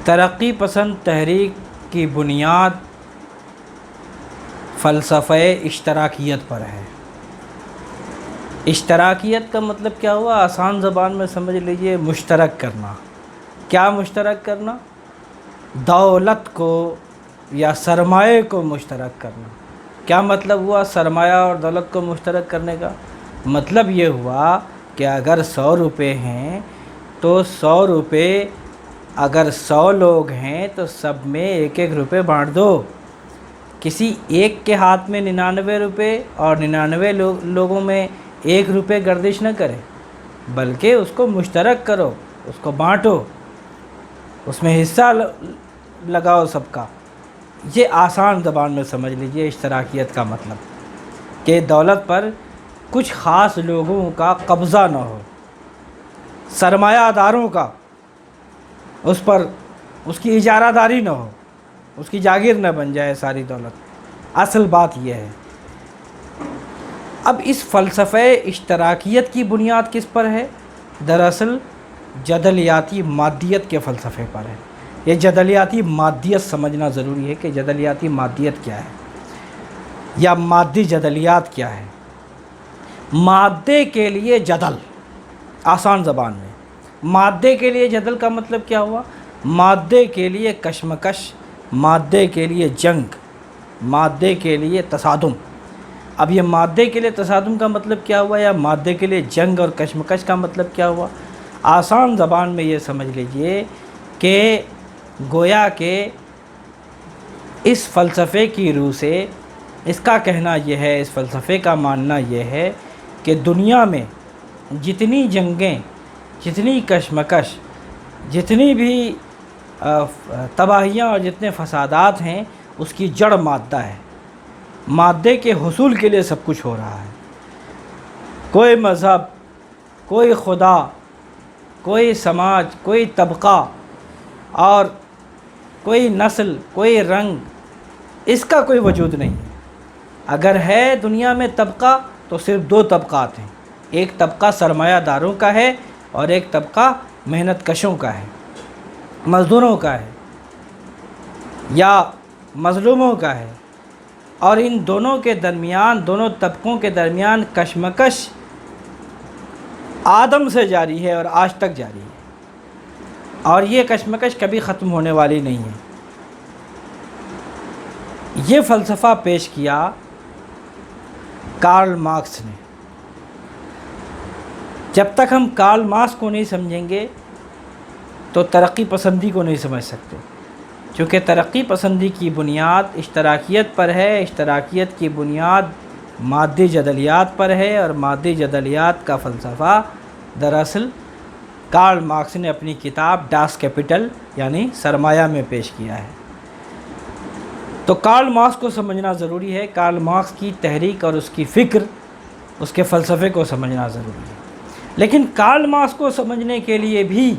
ترقی پسند تحریک کی بنیاد فلسفہ اشتراکیت پر ہے۔ اشتراکیت کا مطلب کیا ہوا؟ آسان زبان میں سمجھ لیجئے مشترک کرنا۔ کیا مشترک کرنا؟ دولت کو یا سرمایہ کو مشترک کرنا۔ کیا مطلب ہوا سرمایہ اور دولت کو مشترک کرنے کا؟ مطلب یہ ہوا کہ اگر 100 روپے ہیں تو 100 روپے اگر 100 لوگ ہیں تو سب میں 1-1 روپے بانٹ دو۔ کسی ایک کے ہاتھ میں 99 روپے اور 99 لوگوں میں 1 روپے گردش نہ کرے، بلکہ اس کو مشترک کرو، اس کو بانٹو، اس میں حصہ لگاؤ سب کا۔ یہ آسان زبان میں سمجھ لیجئے اشتراکیت کا مطلب، کہ دولت پر کچھ خاص لوگوں کا قبضہ نہ ہو، سرمایہ داروں کا اس پر اس کی اجارہ داری نہ ہو، اس کی جاگیر نہ بن جائے ساری دولت۔ اصل بات یہ ہے۔ اب اس فلسفہ اشتراکیت کی بنیاد کس پر ہے؟ دراصل جدلیاتی مادیت کے فلسفے پر ہے۔ یہ جدلیاتی مادیت سمجھنا ضروری ہے کہ جدلیاتی مادیت کیا ہے یا مادی جدلیات کیا ہے۔ مادے کے لیے جدل، آسان زبان میں مادے کے لیے جدل کا مطلب کیا ہوا؟ مادے کے لیے کشمکش، مادے کے لیے جنگ، مادے کے لیے تصادم۔ اب یہ مادے کے لیے تصادم کا مطلب کیا ہوا یا مادے کے لیے جنگ اور کشمکش کا مطلب کیا ہوا؟ آسان زبان میں یہ سمجھ لیجئے کہ گویا کہ اس فلسفے کی روح سے اس کا کہنا یہ ہے، اس فلسفے کا ماننا یہ ہے کہ دنیا میں جتنی جنگیں، جتنی کشمکش، جتنی بھی تباہیاں اور جتنے فسادات ہیں، اس کی جڑ مادہ ہے۔ مادے کے حصول کے لیے سب کچھ ہو رہا ہے۔ کوئی مذہب، کوئی خدا، کوئی سماج، کوئی طبقہ اور کوئی نسل، کوئی رنگ، اس کا کوئی وجود نہیں ہے۔ اگر ہے دنیا میں طبقہ تو صرف 2 طبقات ہیں، ایک طبقہ سرمایہ داروں کا ہے اور ایک طبقہ محنت کشوں کا ہے، مزدوروں کا ہے یا مظلوموں کا ہے۔ اور ان دونوں کے درمیان، دونوں طبقوں کے درمیان کشمکش آدم سے جاری ہے اور آج تک جاری ہے، اور یہ کشمکش کبھی ختم ہونے والی نہیں ہے۔ یہ فلسفہ پیش کیا کارل مارکس نے۔ جب تک ہم کارل مارکس کو نہیں سمجھیں گے تو ترقی پسندی کو نہیں سمجھ سکتے، چونکہ ترقی پسندی کی بنیاد اشتراکیت پر ہے، اشتراکیت کی بنیاد مادی جدلیات پر ہے، اور مادی جدلیات کا فلسفہ دراصل کارل مارکس نے اپنی کتاب ڈاس کیپٹل یعنی سرمایہ میں پیش کیا ہے۔ تو کارل مارکس کو سمجھنا ضروری ہے، کارل مارکس کی تحریک اور اس کی فکر، اس کے فلسفے کو سمجھنا ضروری ہے۔ لیکن کارل مارکس کو سمجھنے کے لیے بھی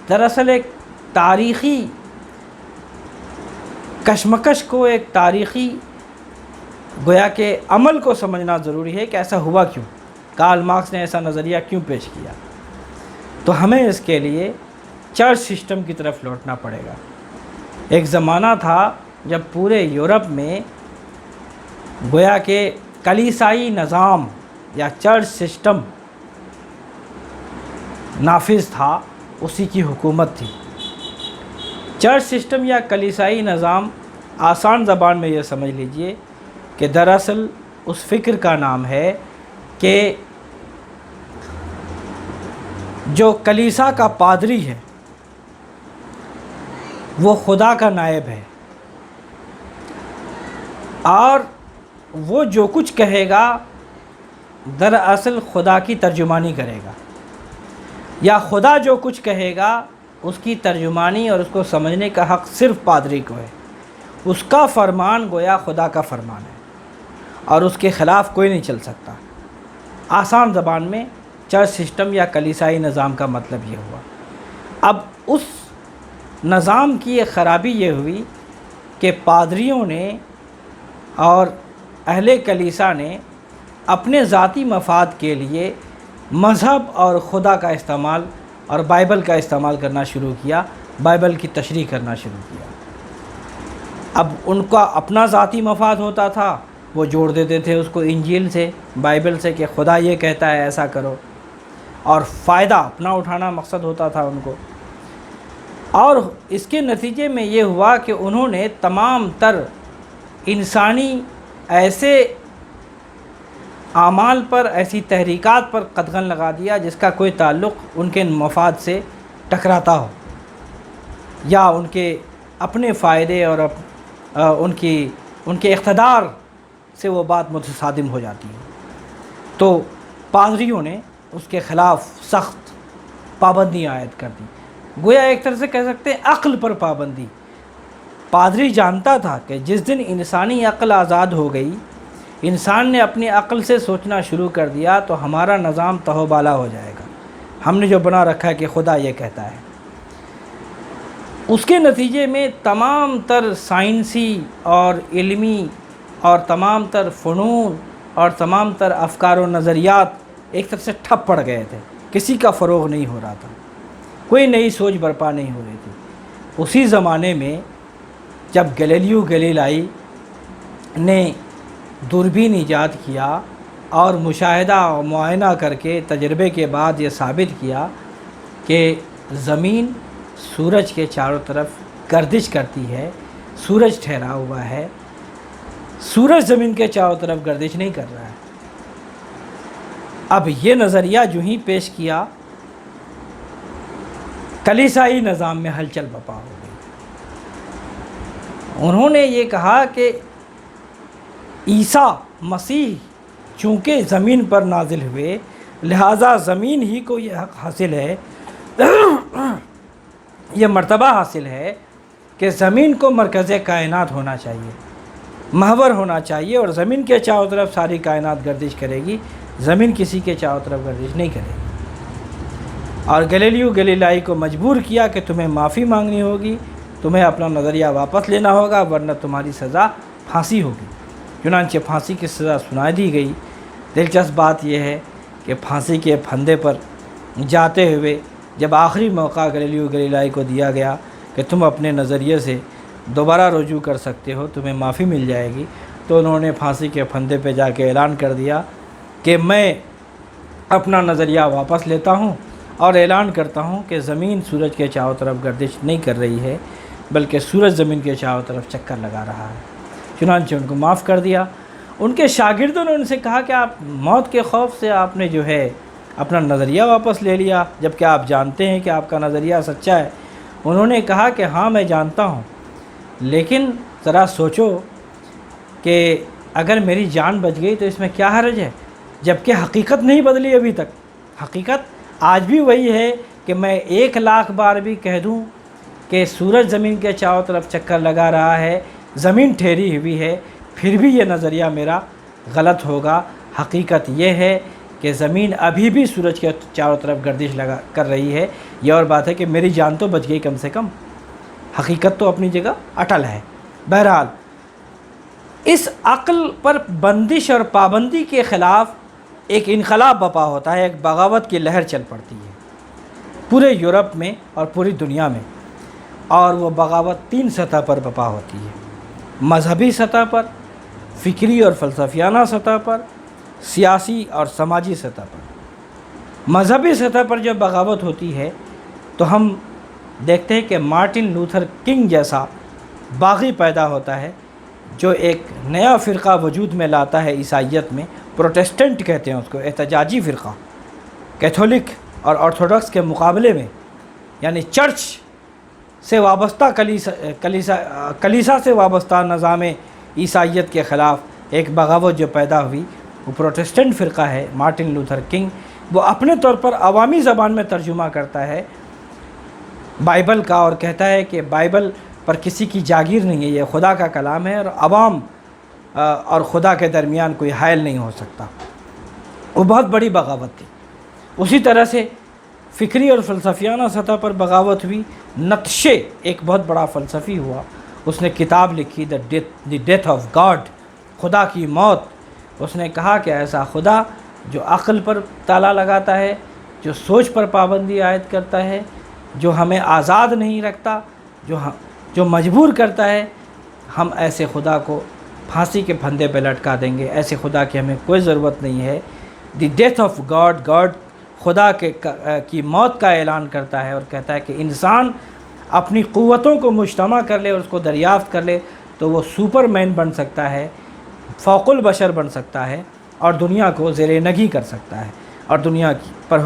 دراصل ایک تاریخی کشمکش کو، ایک تاریخی گویا کہ عمل کو سمجھنا ضروری ہے کہ ایسا ہوا کیوں، کارل مارکس نے ایسا نظریہ کیوں پیش کیا۔ تو ہمیں اس کے لیے چرچ سسٹم کی طرف لوٹنا پڑے گا۔ ایک زمانہ تھا جب پورے یورپ میں گویا کہ کلیسائی نظام یا چرچ سسٹم نافذ تھا، اسی کی حکومت تھی۔ چرچ سسٹم یا کلیسائی نظام آسان زبان میں یہ سمجھ لیجئے کہ دراصل اس فکر کا نام ہے کہ جو کلیسا کا پادری ہے وہ خدا کا نائب ہے، اور وہ جو کچھ کہے گا دراصل خدا کی ترجمانی کرے گا، یا خدا جو کچھ کہے گا اس کی ترجمانی اور اس کو سمجھنے کا حق صرف پادری کو ہے۔ اس کا فرمان گویا خدا کا فرمان ہے اور اس کے خلاف کوئی نہیں چل سکتا۔ آسان زبان میں چرچ سسٹم یا کلیسائی نظام کا مطلب یہ ہوا۔ اب اس نظام کی ایک خرابی یہ ہوئی کہ پادریوں نے اور اہل کلیسا نے اپنے ذاتی مفاد کے لیے مذہب اور خدا کا استعمال اور بائبل کا استعمال کرنا شروع کیا، بائبل کی تشریح کرنا شروع کیا۔ اب ان کا اپنا ذاتی مفاد ہوتا تھا، وہ جوڑ دیتے تھے اس کو انجیل سے، بائبل سے، کہ خدا یہ کہتا ہے ایسا کرو، اور فائدہ اپنا اٹھانا مقصد ہوتا تھا ان کو۔ اور اس کے نتیجے میں یہ ہوا کہ انہوں نے تمام تر انسانی ایسے اعمال پر، ایسی تحریکات پر قدغن لگا دیا جس کا کوئی تعلق ان کے مفاد سے ٹکراتا ہو، یا ان کے اپنے فائدے اور ان کے اقتدار سے وہ بات متصادم ہو جاتی ہے۔ تو پادریوں نے اس کے خلاف سخت پابندی عائد کر دی، گویا ایک طرح سے کہہ سکتے ہیں عقل پر پابندی۔ پادری جانتا تھا کہ جس دن انسانی عقل آزاد ہو گئی، انسان نے اپنی عقل سے سوچنا شروع کر دیا، تو ہمارا نظام تہو بالا ہو جائے گا، ہم نے جو بنا رکھا ہے کہ خدا یہ کہتا ہے۔ اس کے نتیجے میں تمام تر سائنسی اور علمی اور تمام تر فنون اور تمام تر افکار و نظریات ایک طرح سے ٹھپ پڑ گئے تھے، کسی کا فروغ نہیں ہو رہا تھا، کوئی نئی سوچ برپا نہیں ہو رہی تھی۔ اسی زمانے میں جب گلیلیو گلیلائی نے دوربین ایجاد کیا اور مشاہدہ اور معائنہ کر کے تجربے کے بعد یہ ثابت کیا کہ زمین سورج کے چاروں طرف گردش کرتی ہے، سورج ٹھہرا ہوا ہے، سورج زمین کے چاروں طرف گردش نہیں کر رہا ہے۔ اب یہ نظریہ جو ہی پیش کیا، کلیسائی نظام میں ہلچل برپا ہو گئی۔ انہوں نے یہ کہا کہ عیسیٰ مسیح چونکہ زمین پر نازل ہوئے، لہٰذا زمین ہی کو یہ حق حاصل ہے، یہ مرتبہ حاصل ہے کہ زمین کو مرکز کائنات ہونا چاہیے، محور ہونا چاہیے، اور زمین کے چاروں طرف ساری کائنات گردش کرے گی، زمین کسی کے چاروں طرف گردش نہیں کرے گی۔ اور گلیلیو گلیلائی کو مجبور کیا کہ تمہیں معافی مانگنی ہوگی، تمہیں اپنا نظریہ واپس لینا ہوگا، ورنہ تمہاری سزا پھانسی ہوگی۔ چنانچہ پھانسی کی سزا سنا دی گئی۔ دلچسپ بات یہ ہے کہ پھانسی کے پھندے پر جاتے ہوئے جب آخری موقع گلیلیو گلیلائی کو دیا گیا کہ تم اپنے نظریے سے دوبارہ رجوع کر سکتے ہو، تمہیں معافی مل جائے گی، تو انہوں نے پھانسی کے پھندے پہ جا کے اعلان کر دیا کہ میں اپنا نظریہ واپس لیتا ہوں اور اعلان کرتا ہوں کہ زمین سورج کے چاروں طرف گردش نہیں کر رہی ہے، بلکہ سورج زمین کے چاروں طرف چکر لگا رہا ہے۔ چنانچہ ان کو معاف کر دیا۔ ان کے شاگردوں نے ان سے کہا کہ آپ موت کے خوف سے آپ نے جو ہے اپنا نظریہ واپس لے لیا، جبکہ آپ جانتے ہیں کہ آپ کا نظریہ سچا ہے۔ انہوں نے کہا کہ ہاں میں جانتا ہوں، لیکن ذرا سوچو کہ اگر میری جان بچ گئی تو اس میں کیا حرج ہے، جبکہ حقیقت نہیں بدلی ابھی تک۔ حقیقت آج بھی وہی ہے کہ میں 1,00,000 بار بھی کہہ دوں کہ سورج زمین کے چاروں طرف چکر لگا رہا ہے، زمین ٹھہری ہوئی ہے، پھر بھی یہ نظریہ میرا غلط ہوگا۔ حقیقت یہ ہے کہ زمین ابھی بھی سورج کے چاروں طرف گردش کر رہی ہے۔ یہ اور بات ہے کہ میری جان تو بچ گئی کم سے کم، حقیقت تو اپنی جگہ اٹل ہے۔ بہرحال اس عقل پر بندش اور پابندی کے خلاف ایک انقلاب برپا ہوتا ہے، ایک بغاوت کی لہر چل پڑتی ہے پورے یورپ میں اور پوری دنیا میں، اور وہ بغاوت 3 سطح پر برپا ہوتی ہے: مذہبی سطح پر، فکری اور فلسفیانہ سطح پر، سیاسی اور سماجی سطح پر۔ مذہبی سطح پر جب بغاوت ہوتی ہے تو ہم دیکھتے ہیں کہ مارٹن لوتھر کنگ جیسا باغی پیدا ہوتا ہے، جو ایک نیا فرقہ وجود میں لاتا ہے عیسائیت میں۔ پروٹسٹنٹ کہتے ہیں اس کو، احتجاجی فرقہ، کیتھولک اور آرتھوڈکس کے مقابلے میں، یعنی چرچ سے وابستہ کلیسا سے وابستہ نظام عیسائیت کے خلاف ایک بغاوت جو پیدا ہوئی، وہ پروٹسٹنٹ فرقہ ہے۔ مارٹن لوتھر کنگ وہ اپنے طور پر عوامی زبان میں ترجمہ کرتا ہے بائبل کا، اور کہتا ہے کہ بائبل پر کسی کی جاگیر نہیں ہے، یہ خدا کا کلام ہے، اور عوام اور خدا کے درمیان کوئی حائل نہیں ہو سکتا۔ وہ بہت بڑی بغاوت تھی۔ اسی طرح سے فکری اور فلسفیانہ سطح پر بغاوت ہوئی۔ نتشے ایک بہت بڑا فلسفی ہوا، اس نے کتاب لکھی دی ڈیتھ آف گاڈ، خدا کی موت۔ اس نے کہا کہ ایسا خدا جو عقل پر تالا لگاتا ہے، جو سوچ پر پابندی عائد کرتا ہے، جو ہمیں آزاد نہیں رکھتا، جو مجبور کرتا ہے، ہم ایسے خدا کو پھانسی کے پھندے پہ لٹکا دیں گے۔ ایسے خدا کی ہمیں کوئی ضرورت نہیں ہے۔ The death of God, God خدا کی موت کا اعلان کرتا ہے اور کہتا ہے کہ انسان اپنی قوتوں کو مجتمع کر لے اور اس کو دریافت کر لے تو وہ سپر مین بن سکتا ہے، فوق البشر بن سکتا ہے، اور دنیا کو زیر نگی کر سکتا ہے، اور دنیا پر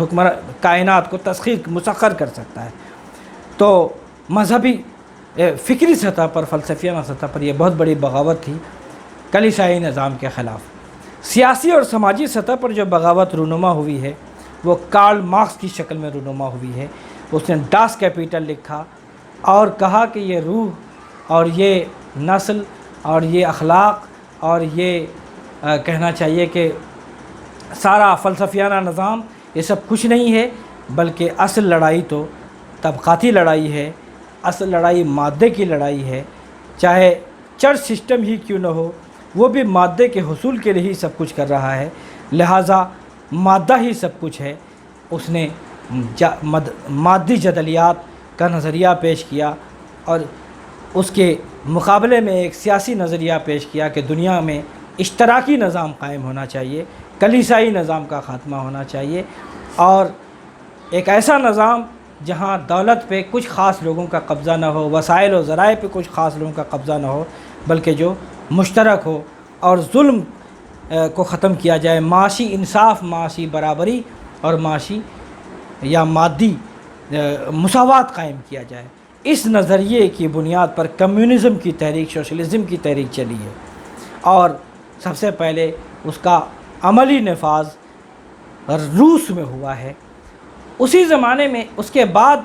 کائنات کو تسخیر مسخر کر سکتا ہے۔ تو مذہبی فکری سطح پر، فلسفیانہ سطح پر یہ بہت بڑی بغاوت تھی کلیسائی نظام کے خلاف۔ سیاسی اور سماجی سطح پر جو بغاوت رونما ہوئی ہے وہ کارل مارکس کی شکل میں رونما ہوئی ہے۔ اس نے ڈاس کیپیٹل لکھا اور کہا کہ یہ روح اور یہ نسل اور یہ اخلاق اور یہ کہنا چاہیے کہ سارا فلسفیانہ نظام یہ سب کچھ نہیں ہے، بلکہ اصل لڑائی تو طبقاتی لڑائی ہے، اصل لڑائی مادے کی لڑائی ہے۔ چاہے چرچ سسٹم ہی کیوں نہ ہو، وہ بھی مادے کے حصول کے لیے ہی سب کچھ کر رہا ہے، لہٰذا مادہ ہی سب کچھ ہے۔ اس نے مادی جدلیات کا نظریہ پیش کیا اور اس کے مقابلے میں ایک سیاسی نظریہ پیش کیا کہ دنیا میں اشتراکی نظام قائم ہونا چاہیے، کلیسائی نظام کا خاتمہ ہونا چاہیے، اور ایک ایسا نظام جہاں دولت پہ کچھ خاص لوگوں کا قبضہ نہ ہو، وسائل و ذرائع پہ کچھ خاص لوگوں کا قبضہ نہ ہو، بلکہ جو مشترک ہو، اور ظلم کو ختم کیا جائے، معاشی انصاف، معاشی برابری اور معاشی یا مادی مساوات قائم کیا جائے۔ اس نظریے کی بنیاد پر کمیونزم کی تحریک، سوشلزم کی تحریک چلی ہے، اور سب سے پہلے اس کا عملی نفاذ روس میں ہوا ہے۔ اسی زمانے میں اس کے بعد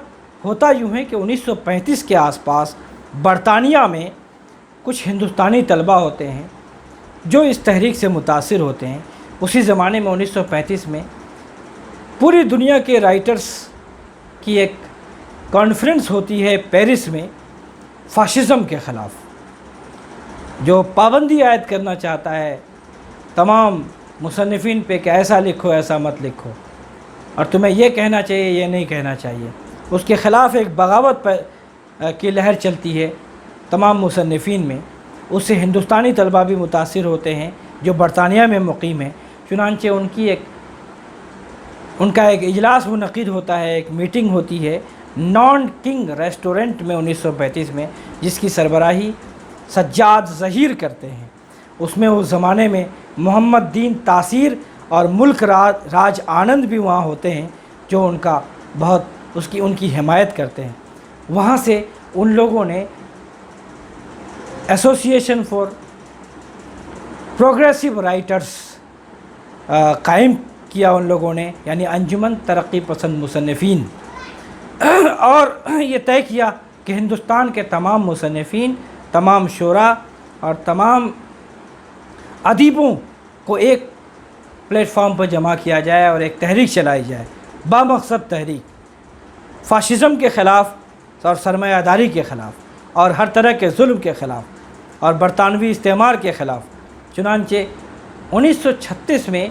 ہوتا یوں ہے کہ 1935 کے آس پاس برطانیہ میں کچھ ہندوستانی طلبہ ہوتے ہیں جو اس تحریک سے متاثر ہوتے ہیں۔ اسی زمانے میں 1935 میں پوری دنیا کے رائٹرز کی ایک کانفرنس ہوتی ہے پیرس میں فاشزم کے خلاف، جو پابندی عائد کرنا چاہتا ہے تمام مصنفین پہ کہ ایسا لکھو، ایسا مت لکھو، اور تمہیں یہ کہنا چاہیے، یہ نہیں کہنا چاہیے۔ اس کے خلاف ایک بغاوت کی لہر چلتی ہے تمام مصنفین میں۔ اس سے ہندوستانی طلبہ بھی متاثر ہوتے ہیں جو برطانیہ میں مقیم ہیں۔ چنانچہ ان کا ایک اجلاس منعقد ہوتا ہے، ایک میٹنگ ہوتی ہے نان کنگ ریسٹورنٹ میں 1935 میں، جس کی سربراہی سجاد ظہیر کرتے ہیں۔ اس میں اس زمانے میں محمد دین تاثیر اور ملک راج آنند بھی وہاں ہوتے ہیں، جو ان کی حمایت کرتے ہیں۔ وہاں سے ان لوگوں نے ایسوسیشن فار پروگریسو رائٹرز قائم کیا ان لوگوں نے، یعنی انجمن ترقی پسند مصنفین، اور یہ طے کیا کہ ہندوستان کے تمام مصنفین، تمام شعراء اور تمام ادیبوں کو ایک پلیٹ فارم پر جمع کیا جائے اور ایک تحریک چلائی جائے، بامقصد تحریک فاشزم کے خلاف اور سرمایہ داری کے خلاف اور ہر طرح کے ظلم کے خلاف اور برطانوی استعمار کے خلاف۔ چنانچہ 1936 میں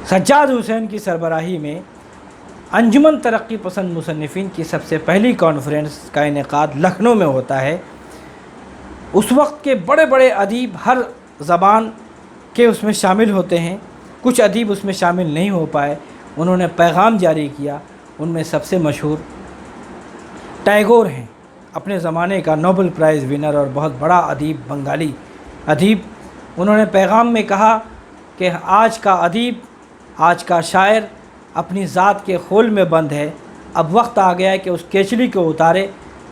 سجاد حسین کی سربراہی میں انجمن ترقی پسند مصنفین کی سب سے پہلی کانفرنس کا انعقاد لکھنؤ میں ہوتا ہے۔ اس وقت کے بڑے بڑے ادیب ہر زبان کے اس میں شامل ہوتے ہیں، کچھ ادیب اس میں شامل نہیں ہو پائے، انہوں نے پیغام جاری کیا۔ ان میں سب سے مشہور ٹیگور ہیں، اپنے زمانے کا نوبل پرائز ونر اور بہت بڑا ادیب، بنگالی ادیب۔ انہوں نے پیغام میں کہا کہ آج کا ادیب، آج کا شاعر اپنی ذات کے خول میں بند ہے، اب وقت آ گیا ہے کہ اس کیچڑی کو اتارے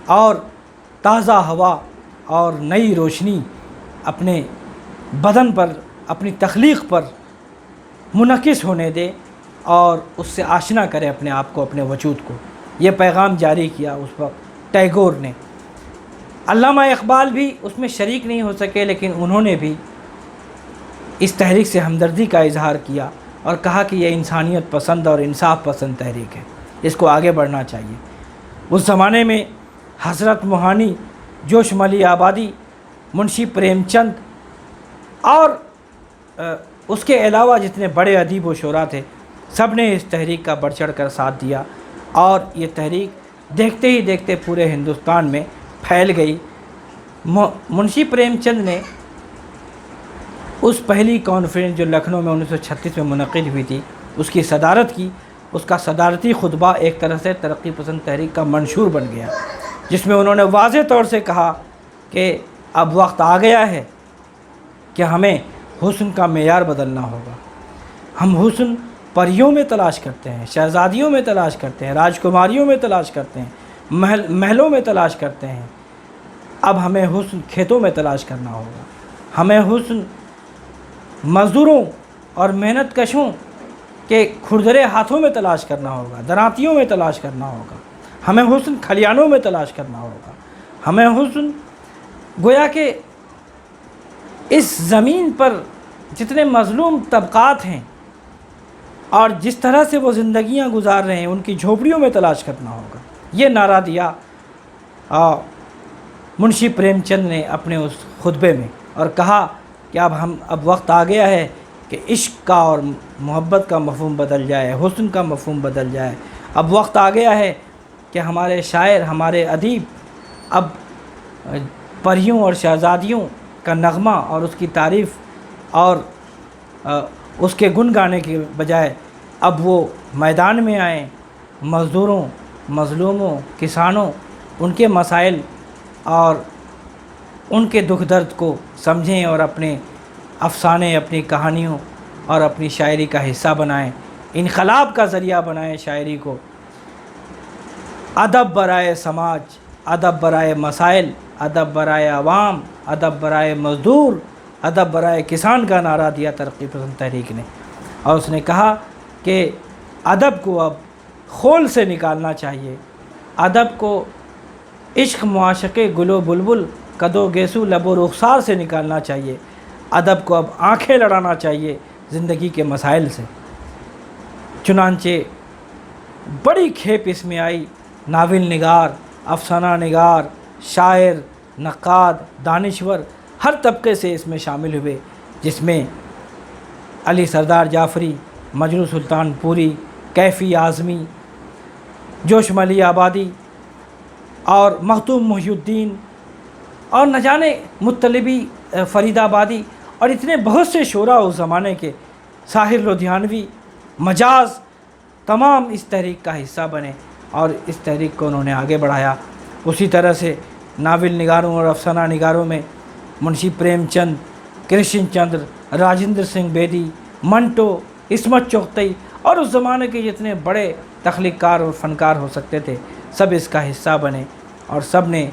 اور تازہ ہوا اور نئی روشنی اپنے بدن پر، اپنی تخلیق پر منعکس ہونے دے اور اس سے آشنا کرے اپنے آپ کو، اپنے وجود کو۔ یہ پیغام جاری کیا اس وقت ٹیگور نے۔ علامہ اقبال بھی اس میں شریک نہیں ہو سکے، لیکن انہوں نے بھی اس تحریک سے ہمدردی کا اظہار کیا اور کہا کہ یہ انسانیت پسند اور انصاف پسند تحریک ہے، اس کو آگے بڑھنا چاہیے۔ اس زمانے میں حضرت موہانی، جوش ملی آبادی، منشی پریم چند اور اس کے علاوہ جتنے بڑے ادیب و شعراء تھے، سب نے اس تحریک کا بڑھ چڑھ کر ساتھ دیا اور یہ تحریک دیکھتے ہی دیکھتے پورے ہندوستان میں پھیل گئی۔ منشی پریم چند نے اس پہلی کانفرنس جو لکھنؤ میں 1936 میں منعقد ہوئی تھی اس کی صدارت کی۔ اس کا صدارتی خطبہ ایک طرح سے ترقی پسند تحریک کا منشور بن گیا، جس میں انہوں نے واضح طور سے کہا کہ اب وقت آ گیا ہے کہ ہمیں حسن کا معیار بدلنا ہوگا۔ ہم حسن پریوں میں تلاش کرتے ہیں، شہزادیوں میں تلاش کرتے ہیں، راجکماریوں میں تلاش کرتے ہیں، محلوں میں تلاش کرتے ہیں۔ اب ہمیں حسن کھیتوں میں تلاش کرنا ہوگا۔ ہمیں حسن مزدوروں اور محنت کشوں کے کھردرے ہاتھوں میں تلاش کرنا ہوگا، درانتیوں میں تلاش کرنا ہوگا۔ ہمیں حسن کھلیانوں میں تلاش کرنا ہوگا۔ ہمیں حسن گویا کہ اس زمین پر جتنے مظلوم طبقات ہیں اور جس طرح سے وہ زندگیاں گزار رہے ہیں ان کی جھوپڑیوں میں تلاش کرنا ہوگا۔ یہ نعرہ دیا منشی پریم چند نے اپنے اس خطبے میں، اور کہا کہ اب وقت آ گیا ہے کہ عشق کا اور محبت کا مفہوم بدل جائے، حسن کا مفہوم بدل جائے۔ اب وقت آ گیا ہے کہ ہمارے شاعر، ہمارے ادیب اب پریوں اور شہزادیوں کا نغمہ اور اس کی تعریف اور اس کے گن گانے کے بجائے اب وہ میدان میں آئیں، مزدوروں، مظلوموں، کسانوں، ان کے مسائل اور ان کے دکھ درد کو سمجھیں اور اپنے افسانے، اپنی کہانیوں اور اپنی شاعری کا حصہ بنائیں، انقلاب کا ذریعہ بنائیں شاعری کو۔ ادب برائے سماج، ادب برائے مسائل، ادب برائے عوام، ادب برائے مزدور، ادب برائے کسان کا نعرہ دیا ترقی پسند تحریک نے۔ اور اس نے کہا کہ ادب کو اب خول سے نکالنا چاہیے، ادب کو عشق معاشقے گل و بلبل قد و گیسو لب و رخسار سے نکالنا چاہیے، ادب کو اب آنکھیں لڑانا چاہیے زندگی کے مسائل سے۔ چنانچہ بڑی کھیپ اس میں آئی، ناول نگار، افسانہ نگار، شاعر، نقاد، دانشور ہر طبقے سے اس میں شامل ہوئے، جس میں علی سردار جعفری، مجروح سلطان پوری، کیفی اعظمی، جوش ملی آبادی اور مختوم محی الدین اور نہ جانے مطلبی فرید آبادی اور اتنے بہت سے شعراء اس زمانے کے، ساحر لدھیانوی، مجاز، تمام اس تحریک کا حصہ بنے اور اس تحریک کو انہوں نے آگے بڑھایا۔ اسی طرح سے ناول نگاروں اور افسانہ نگاروں میں منشی پریم چند، کرشن چندر، راجندر سنگھ بیدی، منٹو، عصمت چغتئی اور اس زمانے کے جتنے بڑے تخلیق کار اور فنکار ہو سکتے تھے سب اس کا حصہ بنے، اور سب نے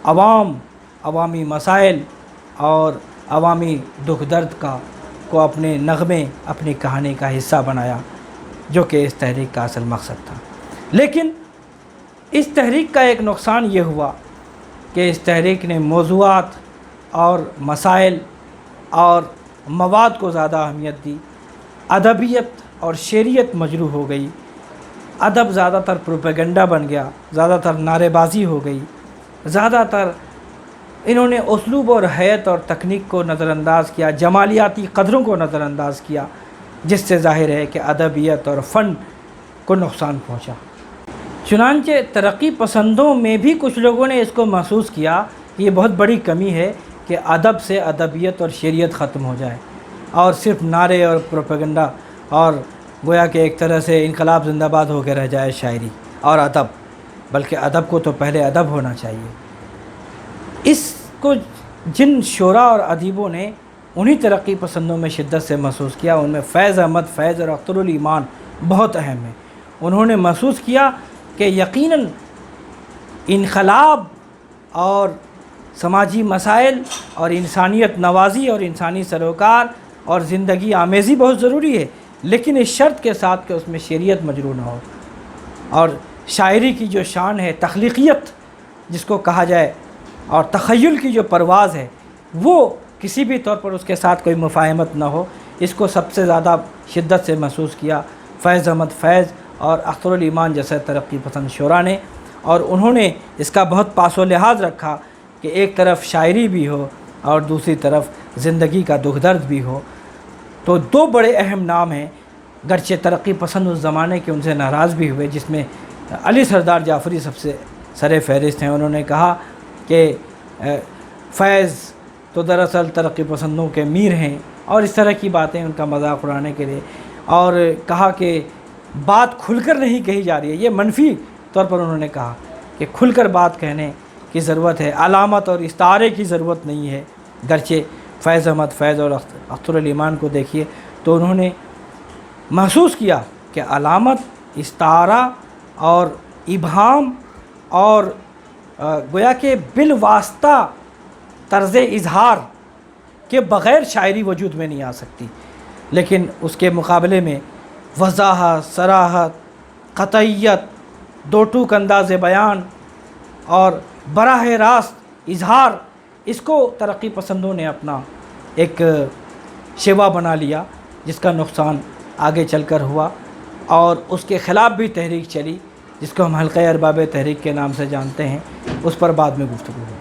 عوامی مسائل اور عوامی دکھ درد کو اپنے نغمے، اپنی کہانی کا حصہ بنایا، جو کہ اس تحریک کا اصل مقصد تھا۔ لیکن اس تحریک کا ایک نقصان یہ ہوا کہ اس تحریک نے موضوعات اور مسائل اور مواد کو زیادہ اہمیت دی، ادبیت اور شعریت مجروح ہو گئی، ادب زیادہ تر پروپیگنڈا بن گیا، زیادہ تر نعرے بازی ہو گئی، زیادہ تر انہوں نے اسلوب اور حیت اور تکنیک کو نظر انداز کیا، جمالیاتی قدروں کو نظر انداز کیا، جس سے ظاہر ہے کہ ادبیت اور فن کو نقصان پہنچا۔ چنانچہ ترقی پسندوں میں بھی کچھ لوگوں نے اس کو محسوس کیا کہ یہ بہت بڑی کمی ہے کہ ادب سے ادبیت اور شعریت ختم ہو جائے اور صرف نعرے اور پروپیگنڈا اور گویا کہ ایک طرح سے انقلاب زندہ باد ہو کے رہ جائے شاعری اور ادب، بلکہ ادب کو تو پہلے ادب ہونا چاہیے۔ اس کو جن شعراء اور ادیبوں نے انہی ترقی پسندوں میں شدت سے محسوس کیا، ان میں فیض احمد فیض اور اختر الایمان بہت اہم ہیں۔ انہوں نے محسوس کیا کہ یقیناً انقلاب اور سماجی مسائل اور انسانیت نوازی اور انسانی سروکار اور زندگی آمیزی بہت ضروری ہے، لیکن اس شرط کے ساتھ کہ اس میں شعریت مجروح نہ ہو، اور شاعری کی جو شان ہے، تخلیقیت جس کو کہا جائے، اور تخیل کی جو پرواز ہے، وہ کسی بھی طور پر اس کے ساتھ کوئی مفاہمت نہ ہو۔ اس کو سب سے زیادہ شدت سے محسوس کیا فیض احمد فیض اور اختر الایمان جیسے ترقی پسند شعراء نے، اور انہوں نے اس کا بہت پاس و لحاظ رکھا کہ ایک طرف شاعری بھی ہو اور دوسری طرف زندگی کا دکھ درد بھی ہو۔ تو دو بڑے اہم نام ہیں، گرچہ ترقی پسند اس زمانے کے ان سے ناراض بھی ہوئے، جس میں علی سردار جعفری سب سے سر فہرست ہیں. انہوں نے کہا کہ فیض تو دراصل ترقی پسندوں کے میر ہیں اور اس طرح کی باتیں ان کا مذاق اڑانے کے لیے, اور کہا کہ بات کھل کر نہیں کہی جا رہی ہے. یہ منفی طور پر انہوں نے کہا کہ کھل کر بات کہنے کی ضرورت ہے, علامت اور استعارے کی ضرورت نہیں ہے. گرچہ فیض احمد فیض اور اختر علی ایمان کو دیکھیے تو انہوں نے محسوس کیا کہ علامت, استعارہ اور ابہام اور گویا کہ بالواسطہ طرز اظہار کے بغیر شاعری وجود میں نہیں آ سکتی, لیکن اس کے مقابلے میں وضاحت, صراحت, قطعیت, دو ٹوک انداز بیان اور براہ راست اظہار, اس کو ترقی پسندوں نے اپنا ایک شیوا بنا لیا, جس کا نقصان آگے چل کر ہوا. اور اس کے خلاف بھی تحریک چلی جس کو ہم حلقہ ارباب تحریک کے نام سے جانتے ہیں, اس پر بعد میں گفتگو ہوگی.